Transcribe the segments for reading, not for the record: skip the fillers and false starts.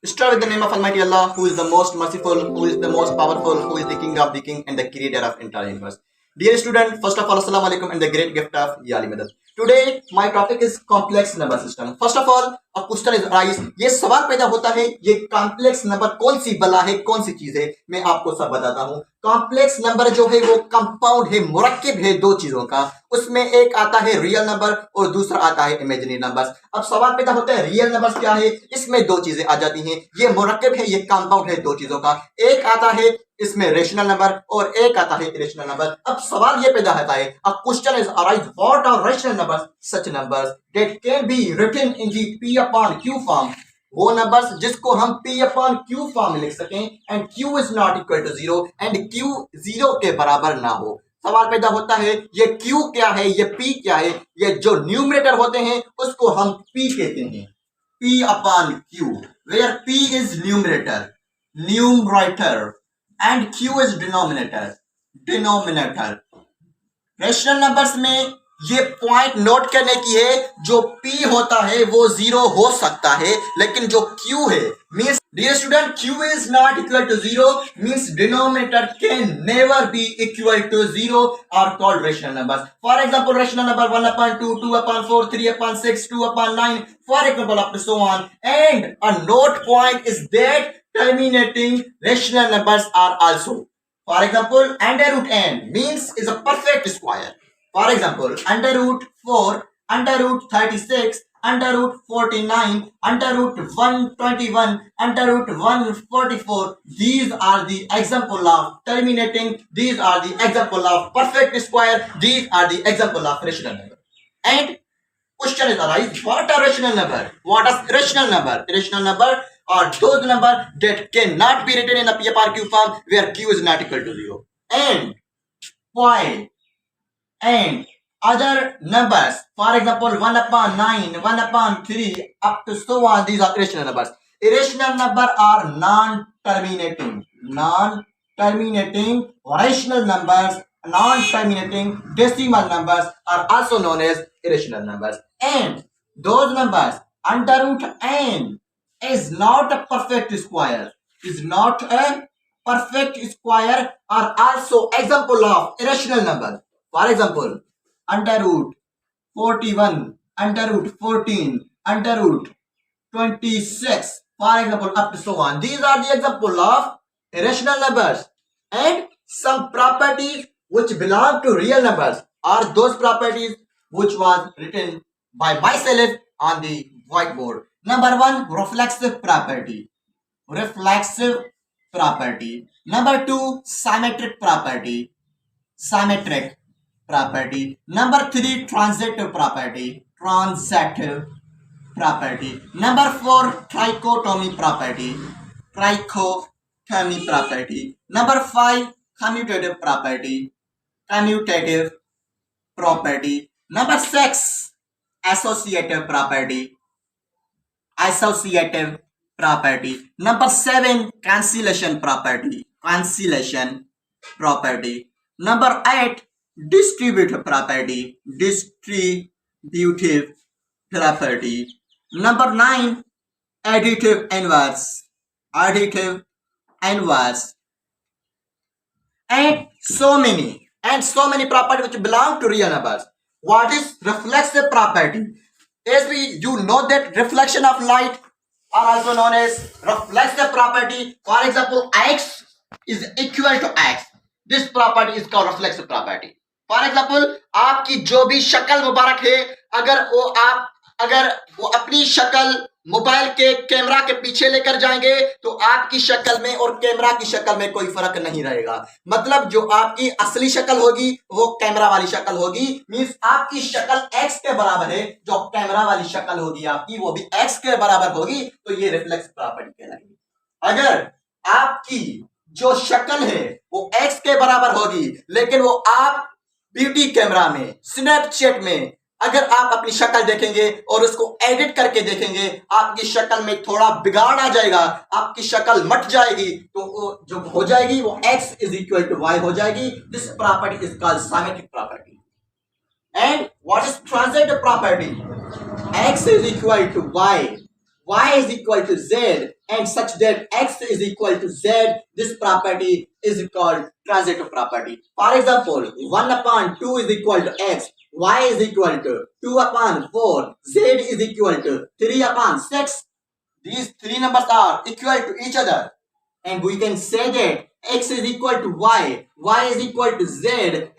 Start with the name of Almighty Allah, who is the most merciful, who is the most powerful, who is the king of the king and the creator of entire universe. Dear student, first of all, Assalamu alaikum and the great gift of Yali Madad. Today, my topic is complex number system. First of all, a question is arise. ये सवाल पैदा होता है, ये complex number कौन सी बला है, कौन सी चीज है, मैं आपको सब बताता हूँ. कॉम्प्लेक्स नंबर जो है वो कंपाउंड है, मुरक्किब है दो चीजों का. उसमें एक आता है रियल नंबर और दूसरा आता है इमेजिनरी नंबर्स. अब सवाल पैदा होता है रियल नंबर्स क्या है, इसमें दो चीजें आ जाती हैं. ये मुरक्किब है, ये कंपाउंड है दो चीजों का. एक आता है इसमें रेशनल नंबर और एक आता है इरेशनल नंबर. अब सवाल ये पैदा होता है, a question is arise what are rational numbers, such numbers that can be written in the p upon q form. वो नंबर्स जिसको हम p upon q फॉर्म में लिख सकें and q is not equal to zero and q zero के बराबर ना हो. सवाल पैदा होता है ये q क्या है, ये p क्या है. ये जो न्यूमरेटर होते हैं उसको हम p कहते हैं, p upon q, where p is numerator and q is denominator. Rational numbers में ये पॉइंट नोट करने की है, जो p होता है वो जीरो हो सकता है, लेकिन जो q है means dear student q is not equal to zero means denominator can never be equal to zero are called rational numbers. For example, rational number 1 upon 2, 2 upon 4, 3 upon 6, 2 upon 9, for example up to so on. And a note point is that terminating rational numbers are also. For example, under root n means is a perfect square. For example, under root 4, under root 36, under root 49, under root 121, under root 144. These are the example of terminating. These are the example of perfect square. These are the example of rational number. And question is arise, what are rational number? What is rational number? Rational number are those number that cannot be written in a p upon q form where q is not equal to zero. And point and other numbers, for example 1 upon 9, 1 upon 3 up to so on, these are irrational numbers. Irrational number are non-terminating rational numbers. Non-terminating decimal numbers are also known as irrational numbers. And those numbers under root n is not a perfect square, are also example of irrational numbers. For example, under root 41, under root 14, under root 26, for example up to so on. These are the example of irrational numbers. And some properties which belong to real numbers are those properties which was written by myself on the whiteboard. Number 1, reflexive property. Number 2, symmetric property. Number 3, transitive property. Number 4, trichotomy property. Number 5, commutative property. Number 6, associative property. Number 7, cancellation property. Number 8, distributive property. Number 9, additive inverse. And so many properties which belong to real numbers. What is reflexive property? As you know that reflection of light are also known as reflexive property. For example, x is equal to x. This property is called reflexive property. For example, आपकी जो भी शक्ल मुबारक है, अगर वो अपनी शक्ल mobile के कैमरा के पीछे लेकर जाएंगे तो आपकी शक्ल में और कैमरा की शक्ल में कोई फर्क नहीं रहेगा. मतलब जो आपकी असली शक्ल होगी वो कैमरा वाली शक्ल होगी. मींस आपकी शक्ल x के बराबर है, जो कैमरा वाली शक्ल होगी आपकी वो भी x के बराबर होगी. तो ये रिफ्लेक्स प्रॉपर्टी कहलाएगी. अगर आपकी जो शक्ल है वो x के बराबर होगी, लेकिन वो आप ब्यूटी कैमरा में, स्नैपचैट में अगर आप अपनी शक्ल देखेंगे और उसको एडिट करके देखेंगे, आपकी शक्ल में थोड़ा बिगाड़ आ जाएगा, आपकी शक्ल मट जाएगी, तो जो हो जाएगी वो x is equal to y हो जाएगी. This property is called symmetric property. And what is transitive property? x is equal to y y is equal to z and such that x is equal to z, this property is called transitive property. For example, 1 upon 2 is equal to x, y is equal to 2 upon 4, z is equal to 3 upon 6. These three numbers are equal to each other, and we can say that x is equal to y is equal to z,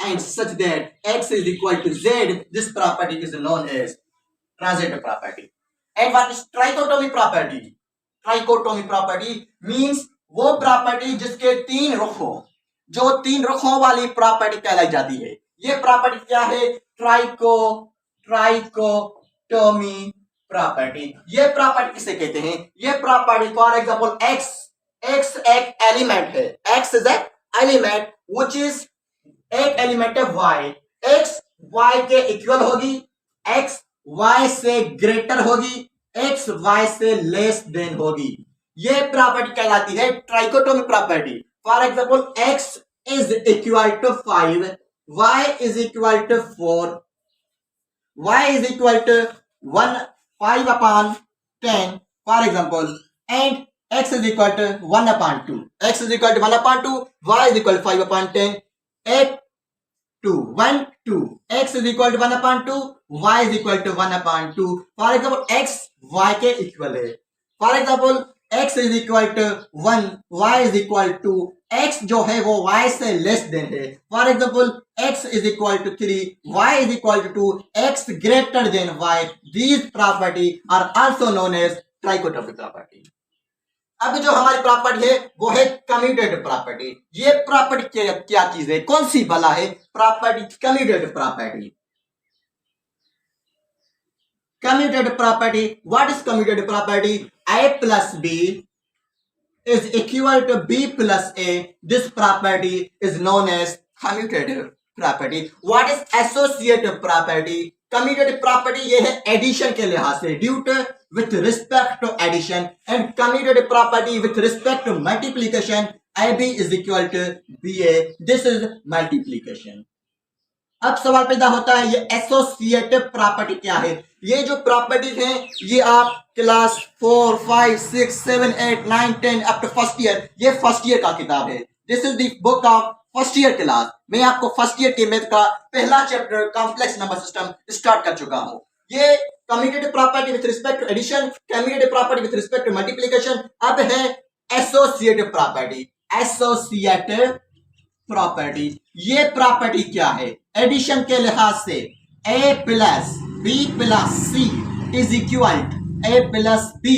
and such that x is equal to z, this property is known as transitive property. And what is trichotomy property? Trichotomy property means वो property जिसके तीन रुख हो, जो तीन रुखों वाली property कहलाई जाती है. ये प्रॉपर्टी क्या है? Trichotomy property. ये प्रॉपर्टी किसे कहते हैं? ये प्रॉपर्टी फॉर एग्जांपल x एक एलिमेंट है, x is a element which is एक एलिमेंट है y, x y के इक्वल होगी, x y से ग्रेटर होगी, x y से लेस देन होगी. ये प्रॉपर्टी कहलाती है trichotomy property. For example x is equal to 5, y is equal to 4, y is equal to 5 upon 10 for example, and x is equal to 1 upon 2. x is equal to 1 upon 2, y is equal to 5 upon 10, 8, 2, 1, 2. x is equal to 1 upon 2, y is equal to 1 upon 2. For example, x y के equal है. For example, x is equal to 1, y is equal to, x जो है वो y से less than है. For example, x is equal to 3, y is equal to 2, x greater than y. These property are also known as trichotomy property. अब जो हमारी property है वो है कम्यूटेटिव प्रॉपर्टी. ये प्रॉपर्टी क्या चीज है, कौन सी भला है property? Commutative property. Commutative property, what is commutative property? a plus b is equal to b plus a. This property is known as commutative property. What is associative property? Commutative property ये है addition के लिहाज से, due to with respect to addition, and commutative property with respect to multiplication. AB is equal to BA. This is multiplication. अब सवाल पैदा होता है ये एसोसिएटिव प्रॉपर्टी क्या है? ये जो प्रॉपर्टीज हैं ये आप class 4, 5, 6, 7, 8, 9, 10 up to first year, ये फर्स्ट ईयर का किताब है. This is the book of first year class. मैं आपको फर्स्ट ईयर के मैथ का पहला chapter complex number system start कर चुका हूं. ये commutative property with respect to addition, commutative property with respect to multiplication. अब है एसोसिएटिव प्रॉपर्टी. एसोसिएटिव प्रॉपर्टी, ये प्रॉपर्टी क्या है? एडिशन के लिहाज से a plus b plus c is equal to a plus b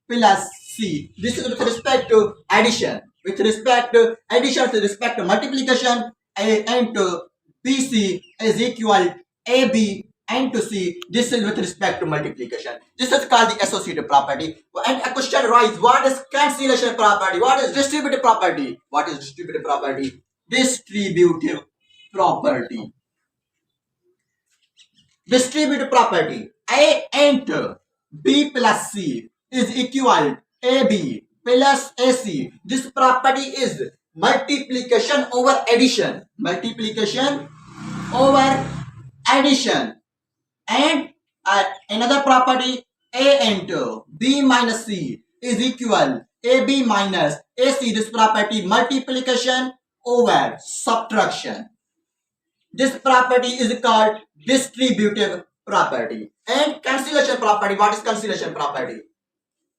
plus c. This is with respect to addition. With respect to addition, with respect to multiplication, a and to bc is equal ab and to c. This is with respect to multiplication. This is called the associative property. And a question arises: what is cancellation property? What is distributive property? What is distributive property? Distributive property. Distributive property. A and b plus c is equal ab plus AC. This property is multiplication over addition. Multiplication over addition. And another property, A and B minus C is equal AB minus AC. This property multiplication over subtraction. This property is called distributive property. And cancellation property. What is cancellation property?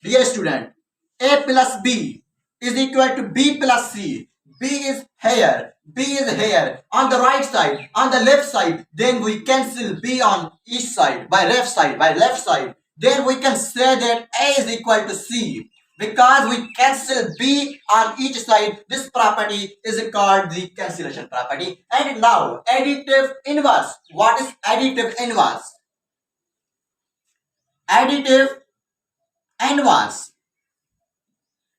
Dear student, A plus B is equal to B plus C. B is here. B is here on the right side, on the left side. Then we cancel B on each side by left side, by left side. Then we can say that A is equal to C. Because we cancel B on each side, this property is called the cancellation property. And now, additive inverse. What is additive inverse? Additive inverse.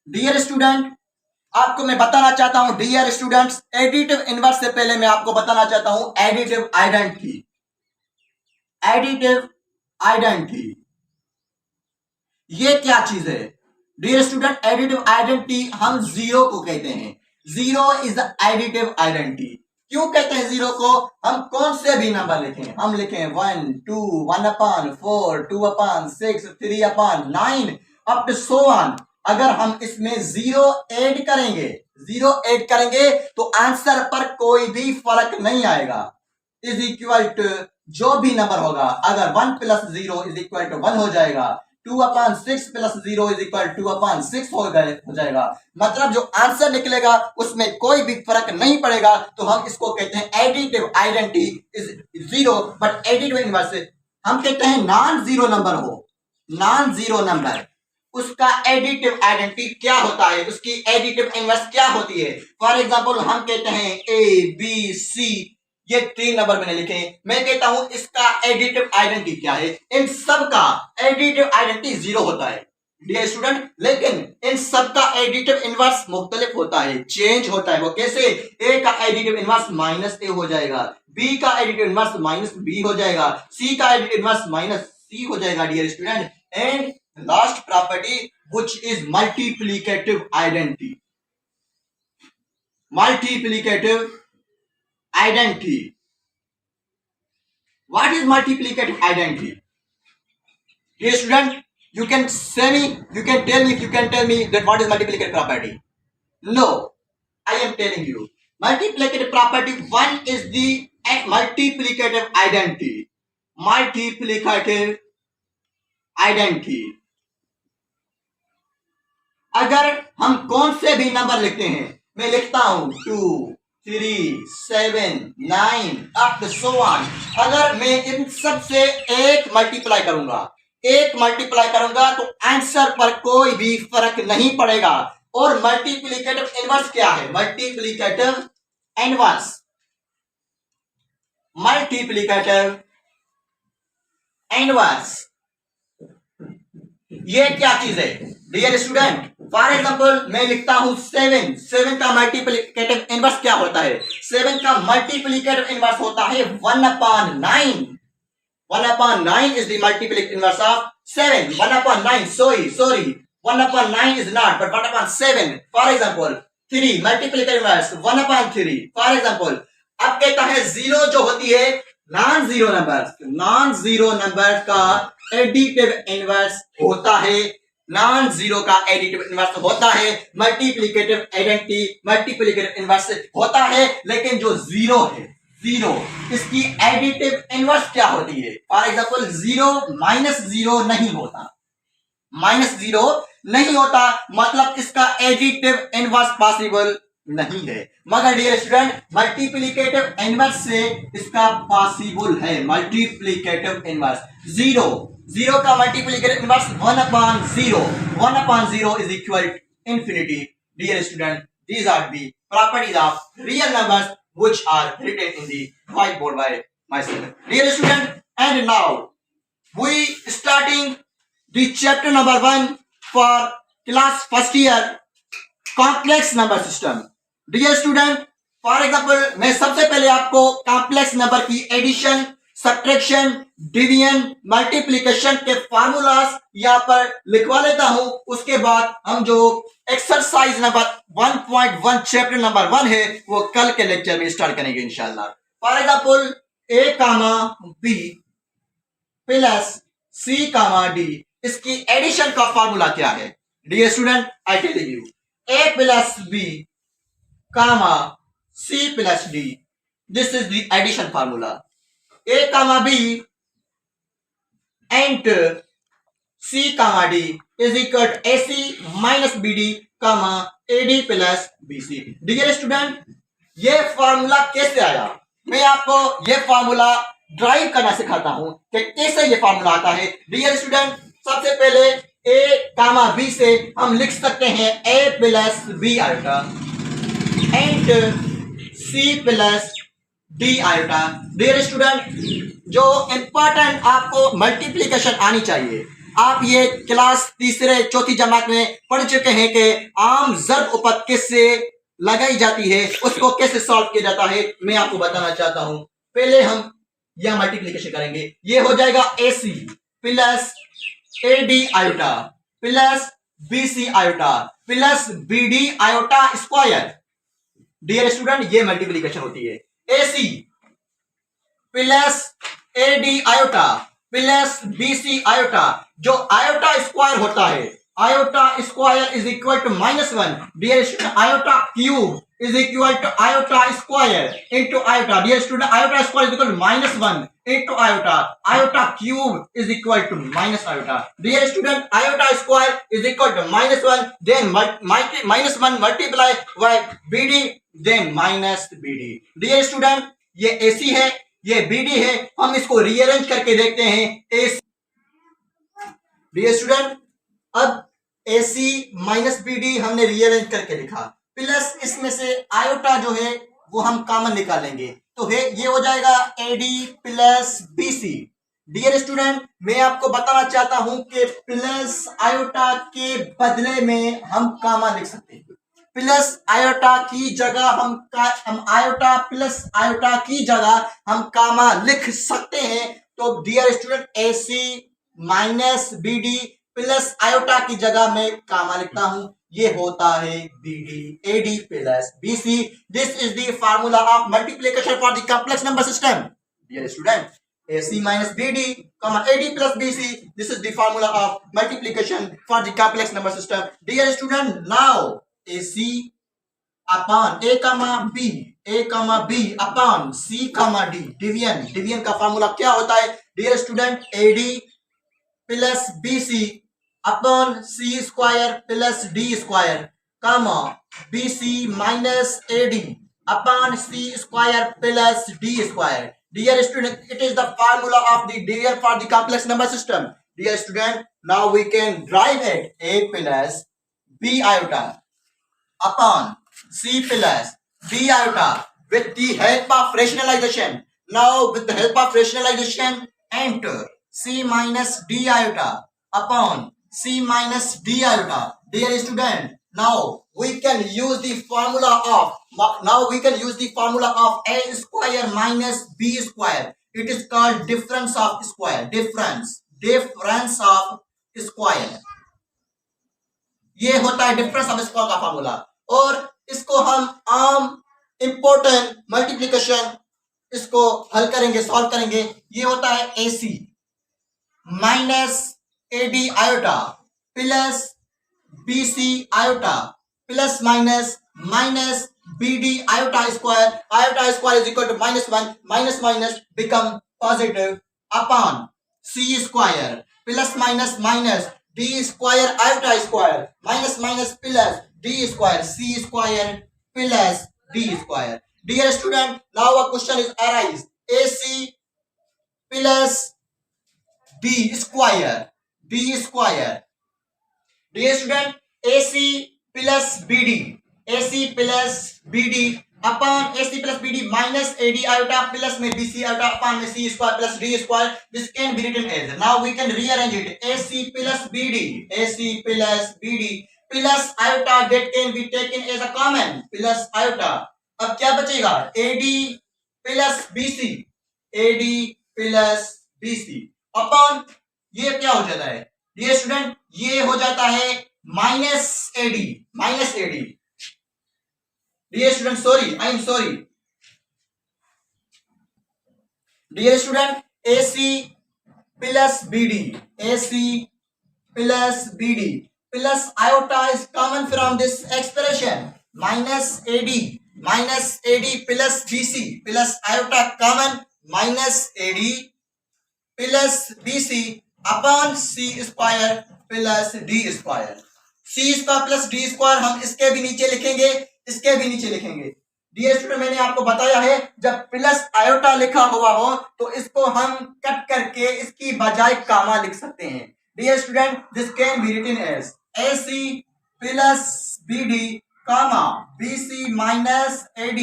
Dear student, आपको मैं बताना चाहता हूं, dear students, additive inverse से पहले मैं आपको बताना चाहता हूं एडिटिव आइडेंटिटी. एडिटिव आइडेंटिटी ये क्या चीज है? डियर स्टूडेंट, एडिटिव आइडेंटिटी हम जीरो को कहते हैं. Zero is the additive identity. क्यों कहते हैं जीरो को? हम कौन से भी नंबर लिखें, हम लिखें 1, 2, 1 upon 4, 2 upon 6, 3 upon 9, up to so on. अगर हम इसमें जीरो ऐड करेंगे तो आंसर पर कोई भी फर्क नहीं आएगा। इज इक्वल टू जो भी नंबर होगा, अगर 1 प्लस 0 इज इक्वल टू 1 हो जाएगा, 2/6 प्लस 0 इज इक्वल 2/6 हो जाएगा। मतलब जो आंसर निकलेगा उसमें कोई भी फर्क नहीं पड़ेगा। तो हम इसको कहते हैं additive identity is zero, but additive inverse हम कहते हैं नॉन जीरो नंबर हो, नॉन जीरो नंबर, उसका एडिटिव आइडेंटिटी क्या होता है, उसकी एडिटिव इनवर्स क्या होती है। फॉर एग्जांपल हम कहते हैं ए बी सी, ये 3 नंबर मैंने लिखे हैं, मैं कहता हूं इसका एडिटिव आइडेंटिटी क्या है। इन सब का एडिटिव आइडेंटिटी जीरो होता है डियर स्टूडेंट, लेकिन इन सब का एडिटिव इनवर्स मुख्तलिफ होता है, चेंज होता है। वो कैसे? ए का एडिटिव इनवर्स माइनस ए हो जाएगा, बी का एडिटिव इनवर्स माइनस बी हो जाएगा, सी का एडिटिव इनवर्स माइनस सी हो जाएगा dear student. And last property which is multiplicative identity, multiplicative identity. What is multiplicative identity? Dear student, you can tell me if you can tell me that what is multiplicative property. No, I am telling you. Multiplicative property 1 is the multiplicative identity. Multiplicative identity. अगर हम कौन से भी number लिखते हैं, मैं लिखता हूं 2 3 7 9 अप टू सो ऑन, अगर मैं इन सब से एक मल्टीप्लाई करूंगा तो आंसर पर कोई भी फर्क नहीं पड़ेगा। और मल्टीप्लिकेटिव इनवर्स क्या है? मल्टीप्लिकेटिव इनवर्स ये क्या चीज है डियर स्टूडेंट? फॉर एग्जांपल मैं लिखता हूं 7 का मल्टीप्लिकेटिव इनवर्स क्या होता है? 7 का मल्टीप्लिकेटिव इनवर्स होता है 1/9। 1/9 is the multiplicative inverse of 7. 1/9, sorry, 1/9 is not, but 1/7. For example, 3 multiplicative inverse 1/3. For example, अब कहता है जीरो जो होती है नॉन जीरो नंबर का एडिटिव इनवर्स होता है, नॉन जीरो का एडिटिव इनवर्स होता है, मल्टीप्लिकेटिव आइडेंटिटी मल्टीप्लिकेटिव इनवर्स होता है। लेकिन जो जीरो है, जीरो इसकी एडिटिव इनवर्स क्या होती है? फॉर एग्जांपल 0 -0 नहीं होता, मतलब इसका एडिटिव इनवर्स पॉसिबल नहीं है। मगर डियर स्टूडेंट मल्टीप्लिकेटिव इनवर्स से इसका पॉसिबल है। मल्टीप्लिकेटिव इनवर्स जीरो का multiplicative inverse 1/0, 1/0 is equal to infinity. Dear student, these are the properties of real numbers which are written in the whiteboard by myself. Dear student, and now we starting the chapter number 1 for class first year, complex number system. Dear student, for example मैं सबसे पहले आपको complex number की addition, subtraction, division, multiplication के formulas यहाँ पर लिखवा लेता हूं। उसके बाद हम जो एक्सरसाइज नंबर 1.1 चैप्टर नंबर 1 है वो कल के लेक्चर में स्टार्ट करेंगे इंशाल्लाह। For example A comma B plus C comma D, इसकी एडिशन का फार्मूला क्या है? Dear student I tell you, A plus B comma C plus D. This is the addition formula. A comma B and C comma D is equal to AC minus BD comma AD plus BC. Dear student, ये formula कैसे आया? मैं आपको ये formula drive करना सिखाता हूं कि कैसे ये फार्मूला आता है। डियर स्टूडेंट सबसे पहले A कामा B से हम लिख सकते हैं A plus B iota and C plus D iota. Dear student जो इंपॉर्टेंट आपको मल्टीप्लिकेशन आनी चाहिए, आप ये क्लास तीसरे चौथी जमात में पढ़ चुके हैं कि आम ज़र्ब उपद किससे लगाई जाती है, उसको कैसे सॉल्व किया जाता है, मैं आपको बताना चाहता हूं। पहले हम यह मल्टीप्लिकेशन करेंगे, ये हो जाएगा AC plus AD iota plus BC iota plus BD iota square. Dear student ये मल्टीप्लिकेशन होती है। AC plus AD iota plus BC iota, जो आयोटा स्क्वायर होता है, iota square is equal to -1. Dear student, iota cube is equal to iota square into iota. Dear student, iota square is equal to -1 into iota. Iota cube is equal to minus iota. Dear student, iota square is equal to -1, then -1 multiply by BD, then minus BD. Dear student, ये AC है, ये BD है, हम इसको rearrange करके देखते हैं. AC. Dear student, अब AC माइनस BD हमने रीअरेंज करके लिखा, प्लस इसमें से आयोटा जो है वो हम कॉमन निकालेंगे, तो है ये हो जाएगा AD plus BC. Dear student, मैं आपको बताना चाहता हूं कि प्लस आयोटा के बदले में हम कॉमन लिख सकते हैं. प्लस आयोटा की जगह हम आयोटा प्लस आयोटा की जगह हम कामा लिख सकते हैं. तो dear student, AC minus BD plus iota की जगह मैं कामा लिखता हूं, ये होता है BD. AD plus BC. This is the formula of multiplication for the complex number system. Dear student, AC minus BD, AD plus BC. This is the formula of multiplication for the complex number system. Dear student, now AC upon A comma B upon C comma D. Division का formula क्या होता है? Dear student, AD plus BC upon C square plus D square, comma BC minus AD upon C square plus D square. Dear student, it is the formula of the division for the complex number system. Dear student, now we can derive it. A plus B iota upon C plus D iota with the help of rationalization. Now with the help of rationalization, enter C minus D iota upon C minus D iota. Dear student, now we can use the formula of A square minus B square. It is called difference of square. Difference of square. ये होता है difference of square का formula, और इसको हम आम important multiplication इसको हल करेंगे, सॉल्व करेंगे. ये होता है AC minus AD iota plus BC iota plus minus BD iota square. Iota square is equal to -1. Minus become positive upon C square plus minus D square iota square minus plus D square C square plus D square. Dear student, now a question is arise. AC plus D square. Dear student, AC plus BD upon AC plus BD minus AD iota plus में BC iota upon में C square plus D square. This can be written as, now we can rearrange it. AC plus BD plus iota that can be taken as a common plus iota. अब क्या बचेगा? AD plus BC upon ये क्या हो जाता है? Dear student, ये हो जाता है minus AD. Dear student, I am sorry. Dear student, AC plus BD plus iota is common from this expression. Minus AD plus BC plus iota common minus AD plus BC upon C square plus D square. C square plus D square हम इसके भी नीचे लिखेंगे. Dear student, मैंने आपको बताया है जब प्लस आयोटा लिखा हुआ हो तो इसको हम कट करके इसकी बजाय कामा लिख सकते हैं. Dear student, this can be written as AC plus BD comma BC minus AD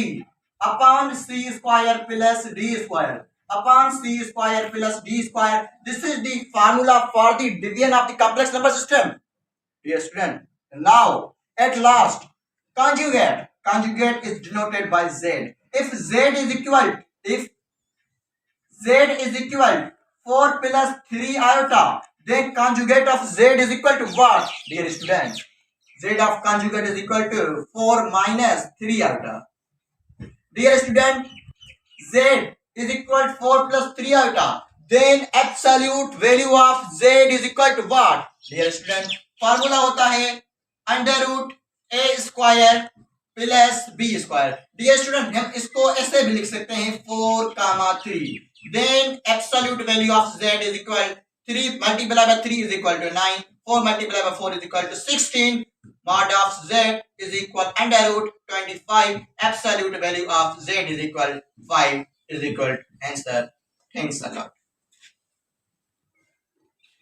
upon C square plus D square upon C square plus D square. This is the formula for the division of the complex number system. Dear student, now at last conjugate is denoted by Z. If Z is equal 4 plus 3 iota, then conjugate of Z is equal to what? Dear student, Z of conjugate is equal to 4 minus 3 iota. Dear student, Z is equal to 4 plus 3 iota. Then absolute value of Z is equal to what? Dear student, formula होता है under root A square plus B square. Dear student, हम इसको ऐसे भी लिख सकते हैं 4, 3, then absolute value of z is equal 3 multiplied by 3 is equal to 9, 4 multiplied by 4 is equal to 16, mod of z is equal under root 25, absolute value of z is equal 5 is equal to answer. Thanks a lot.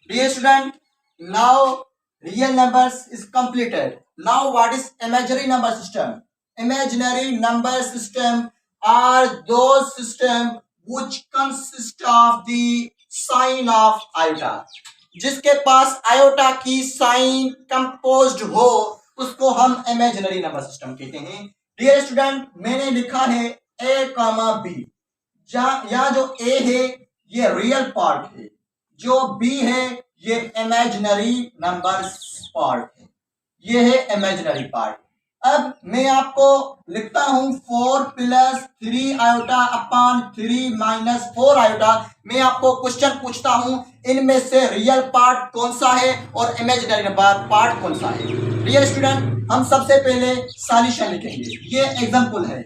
Dear student, now real numbers is completed. Now what is imaginary number system? Imaginary number system are those system which consist of the sign of iota. जिसके पास iota की sign composed हो उसको हम imaginary number system कहते हैं। Dear student, मैंने लिखा है ए कामा बी। यहाँ जो ए है ये रियल पार्ट है, जो बी है ये इमेजिनरी नंबर पार्ट है, ये है इमेजिनरी पार्ट। अब मैं आपको लिखता हूं 4 plus 3 iota upon 3 minus 4 iota. मैं आपको क्वेश्चन पूछता हूं इनमें से रियल पार्ट कौन सा है और इमेजिनरी पार्ट कौन सा है। डियर स्टूडेंट, हम सबसे पहले सॉल्यूशन लिखेंगे। ये एग्जांपल है,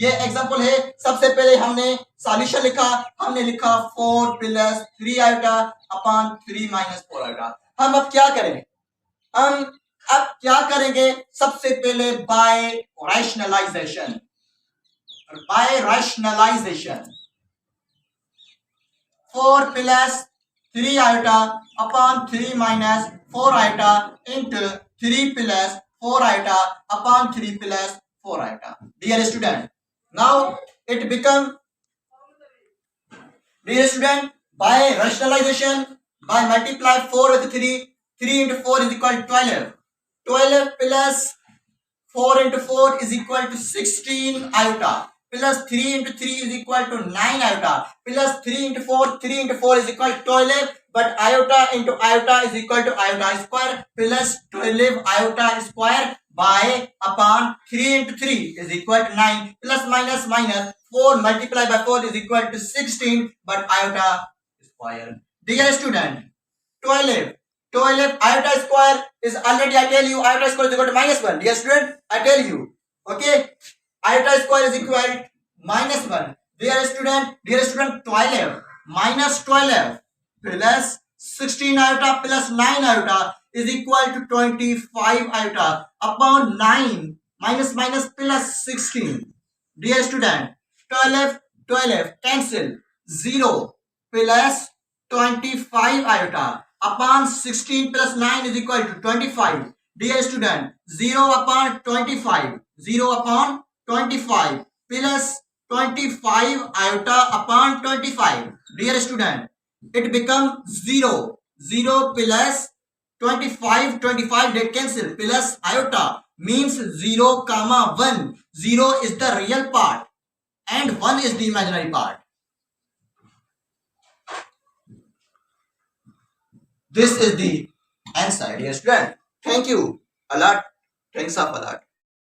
ये एग्जांपल है। सबसे पहले हमने सॉल्यूशन लिखा, हमने लिखा 4 plus 3 iota upon 3 minus 4 iota. हम अब क्या करें? हम अब क्या करेंगे? सबसे पहले by rationalization, by rationalization 4 plus 3 iota upon 3 minus 4 iota into 3 plus 4 iota upon 3 plus 4 iota. Dear student, now it become, dear student, by rationalization, by multiply 4 with 3, 3 into 4 is equal to 12, 12 plus 4 into 4 is equal to 16 iota, plus 3 into 3 is equal to 9 iota, plus 3 into 4, 3 into 4 is equal to 12, but iota into iota is equal to iota square, plus 12 iota square by upon 3 into 3 is equal to 9, plus minus minus 4 multiplied by 4 is equal to 16, but iota square. Dear student, 12 iota square is already, I tell you, iota square is equal to minus 1. Dear student, I tell you, okay, iota square is equal to minus 1. Dear student, 12 minus 12 plus 16 iota plus 9 iota is equal to 25 iota upon 9 minus minus plus 16. Dear student, 12 cancel, 0 plus 25 iota upon 16 plus 9 is equal to 25. Dear student, 0 upon 25, 0 upon 25 plus 25 iota upon 25. Dear student, it becomes 0, 0 plus 25, 25 they cancel, plus iota means 0 comma 1. 0 is the real part and 1 is the imaginary part. This is the answer, dear student. Thank you a lot. Thanks a lot.